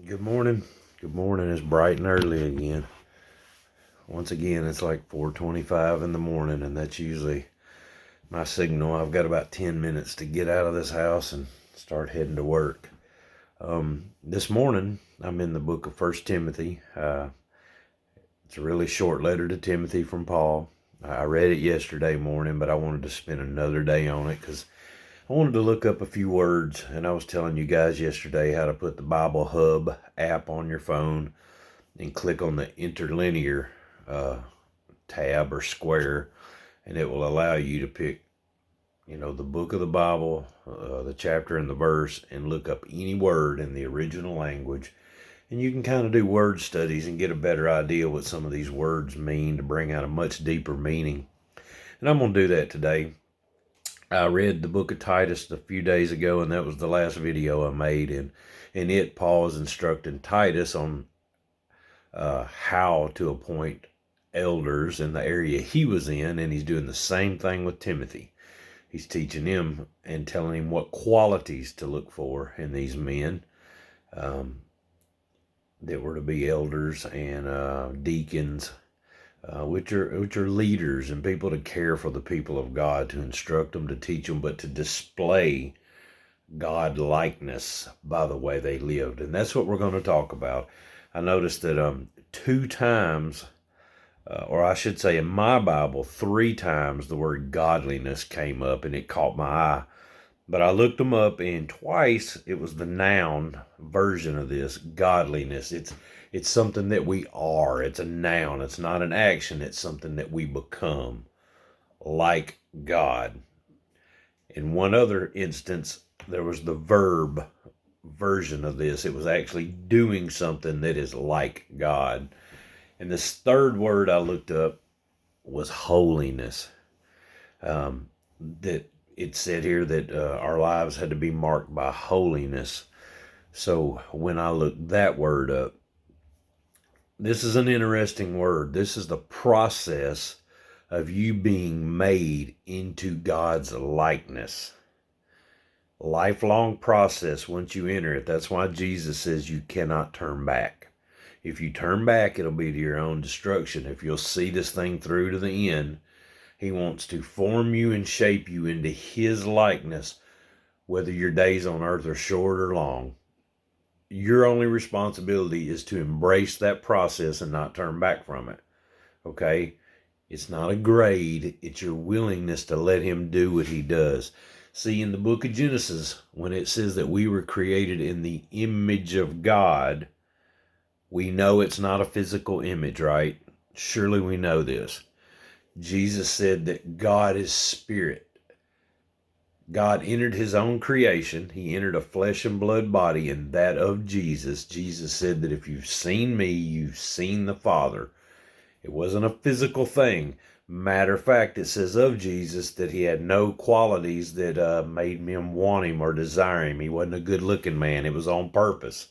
Good morning. Good morning. It's bright and early again. Once again, it's like 4:25 in the morning, and that's usually my signal. I've got about 10 minutes to get out of this house and start heading to work. This morning, I'm in the book of First Timothy. It's a really short letter to Timothy from Paul. I read it yesterday morning, but I wanted to spend another day on it because I wanted to look up a few words, and I was telling you guys yesterday how to put the Bible Hub app on your phone and click on the interlinear uh, tab or square, and it will allow you to pick, the book of the Bible, the chapter and the verse, and look up any word in the original language. And you can kind of do word studies and get a better idea what some of these words mean to bring out a much deeper meaning. And I'm going to do that today. I read the book of Titus a few days ago, and that was the last video I made. And in it, Paul is instructing Titus on how to appoint elders in the area he was in, and he's doing the same thing with Timothy. He's teaching him and telling him what qualities to look for in these men um, that were to be elders and deacons, which are leaders and people to care for the people of God, to instruct them, to teach them, but to display God likeness by the way they lived. And that's what we're going to talk about. I noticed that two times, or I should say in my Bible, three times the word godliness came up, and it caught my eye. But I looked them up, and twice it was the noun version of this, godliness. It's something that we are. It's a noun. It's not an action. It's something that we become, like God. In one other instance, there was the verb version of this. It was actually doing something that is like God. And this third word I looked up was holiness. That it said here that our lives had to be marked by holiness. So when I looked that word up, this is an interesting word. This is the process of you being made into God's likeness. Lifelong process once you enter it. That's why Jesus says you cannot turn back. If you turn back, it'll be to your own destruction. If you'll see this thing through to the end, he wants to form you and shape you into his likeness, whether your days on earth are short or long. Your only responsibility is to embrace that process and not turn back from it. Okay? It's not a grade. It's your willingness to let him do what he does. See, in the book of Genesis, when it says that we were created in the image of God, we know it's not a physical image, right? Surely we know this. Jesus said that God is spirit. God entered his own creation. He entered a flesh and blood body, and that of Jesus. Jesus said that if you've seen me, you've seen the Father. It wasn't a physical thing. Matter of fact, it says of Jesus that he had no qualities that made men want him or desire him. He wasn't a good-looking man. It was on purpose.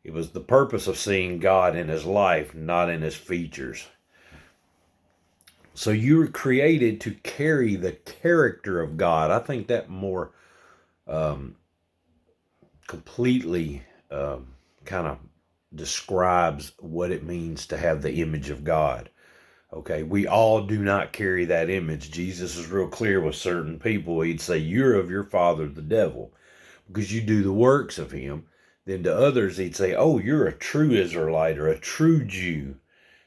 It was the purpose of seeing God in his life, not in his features. So you were created to carry the character of God. I think that more completely kind of describes what it means to have the image of God. Okay, we all do not carry that image. Jesus is real clear with certain people. He'd say, you're of your father, the devil, because you do the works of him. Then to others, he'd say, oh, you're a true Israelite or a true Jew.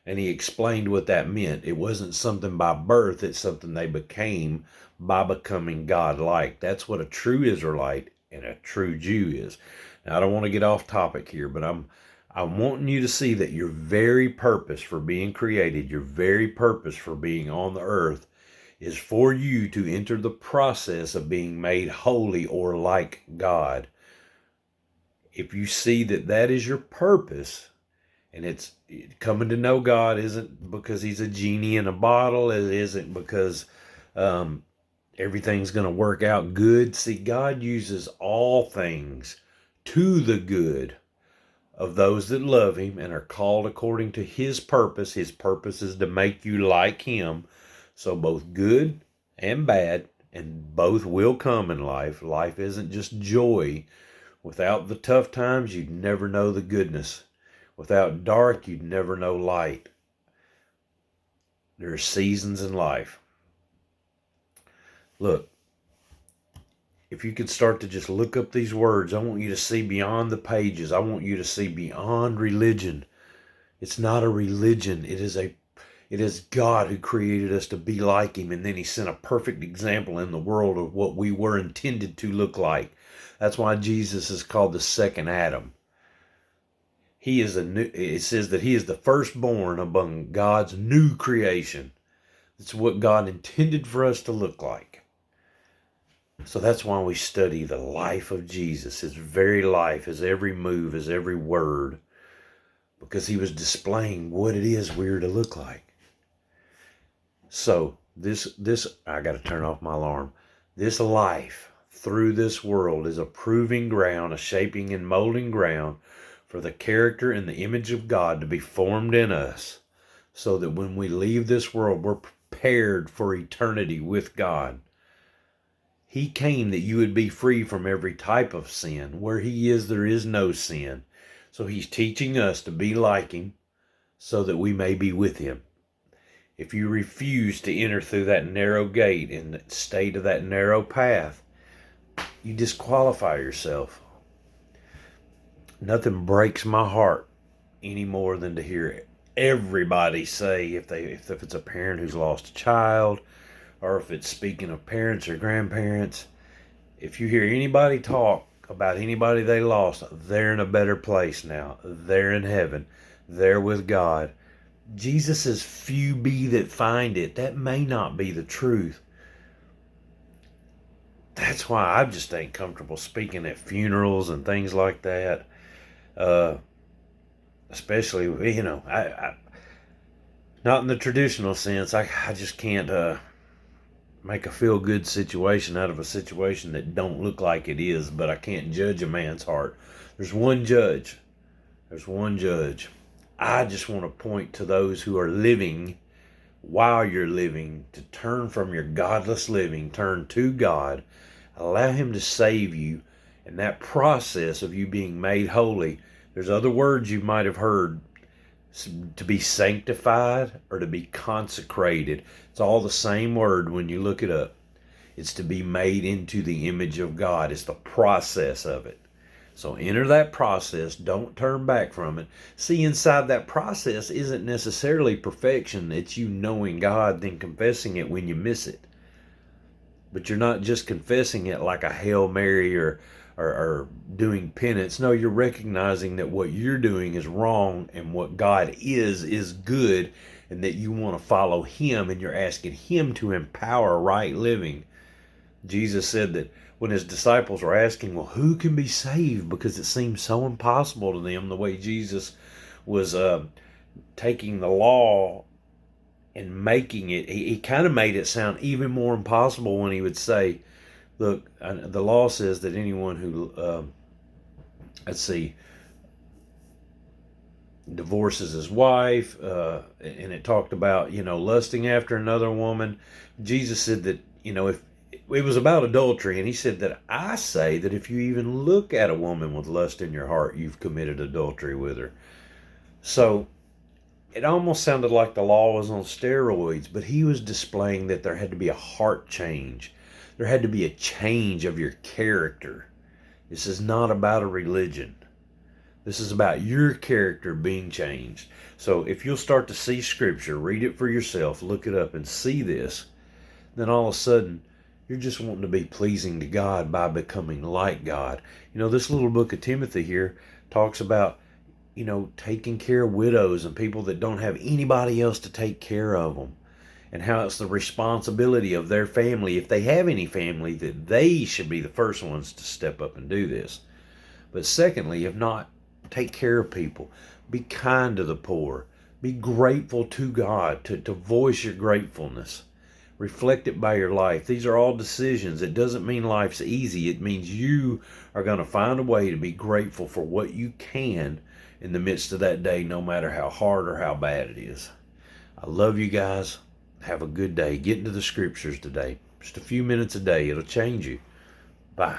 And he explained what that meant. It wasn't something by birth. It's something they became by becoming God-like. That's what a true Israelite and a true Jew is. Now, I don't want to get off topic here, but I'm wanting you to see that your very purpose for being created, your very purpose for being on the earth, is for you to enter the process of being made holy or like God. If you see that that is your purpose, and it's coming to know God isn't because he's a genie in a bottle, it isn't because everything's going to work out good. See, God uses all things to the good of those that love him and are called according to his purpose. His purpose is to make you like him. So both good and bad, and both will come in life. Life isn't just joy Without the tough times, you'd never know the goodness. Without dark, you'd never know light. There are seasons in life. Look, if you could start to just look up these words, I want you to see beyond the pages. I want you to see beyond religion. It's not a religion. It is God who created us to be like him, and then he sent a perfect example in the world of what we were intended to look like. That's why Jesus is called the second Adam. It says that he is the firstborn among God's new creation. It's what God intended for us to look like. So that's why we study the life of Jesus, his very life, his every move, his every word, because he was displaying what it is we're to look like. So this I got to turn off my alarm. This life through this world is a proving ground, a shaping and molding ground for the character and the image of God to be formed in us, so that when we leave this world, we're prepared for eternity with God. He came that you would be free from every type of sin. Where he is, there is no sin. So he's teaching us to be like him so that we may be with him. If you refuse to enter through that narrow gate and stay to that narrow path, you disqualify yourself. Nothing breaks my heart any more than to hear everybody say, if it's a parent who's lost a child, or if it's speaking of parents or grandparents, if you hear anybody talk about anybody they lost, they're in a better place now. They're in heaven. They're with God. Jesus says, few be that find it. That may not be the truth. That's why I just ain't comfortable speaking at funerals and things like that. Especially, I not in the traditional sense. I just can't make a feel-good situation out of a situation that don't look like it is, but I can't judge a man's heart. There's one judge. There's one judge. I just want to point to those who are living while you're living to turn from your godless living, turn to God, allow him to save you, and that process of you being made holy. There's other words you might have heard, to be sanctified or to be consecrated. It's all the same word when you look it up. It's to be made into the image of God. It's the process of it. So enter that process. Don't turn back from it. See, inside that process isn't necessarily perfection. It's you knowing God, then confessing it when you miss it. But you're not just confessing it like a Hail Mary or doing penance. No, you're recognizing that what you're doing is wrong and what God is good, and that you want to follow him, and you're asking him to empower right living. Jesus said that when his disciples were asking, well, who can be saved? Because it seemed so impossible to them, the way Jesus was taking the law and making it, he kind of made it sound even more impossible when he would say, look, the law says that anyone who, divorces his wife, and it talked about, lusting after another woman. Jesus said that, if it was about adultery, and he said that I say that if you even look at a woman with lust in your heart, you've committed adultery with her. So it almost sounded like the law was on steroids, but he was displaying that there had to be a heart change. There had to be a change of your character. This is not about a religion. This is about your character being changed. So if you'll start to see Scripture, read it for yourself, look it up and see this, then all of a sudden you're just wanting to be pleasing to God by becoming like God. This little book of Timothy here talks about, taking care of widows and people that don't have anybody else to take care of them, and how it's the responsibility of their family, if they have any family, that they should be the first ones to step up and do this. But secondly, if not, take care of people. Be kind to the poor. Be grateful to God, to voice your gratefulness. Reflect it by your life. These are all decisions. It doesn't mean life's easy. It means you are going to find a way to be grateful for what you can in the midst of that day, no matter how hard or how bad it is. I love you guys. Have a good day. Get into the Scriptures today. Just a few minutes a day. It'll change you. Bye.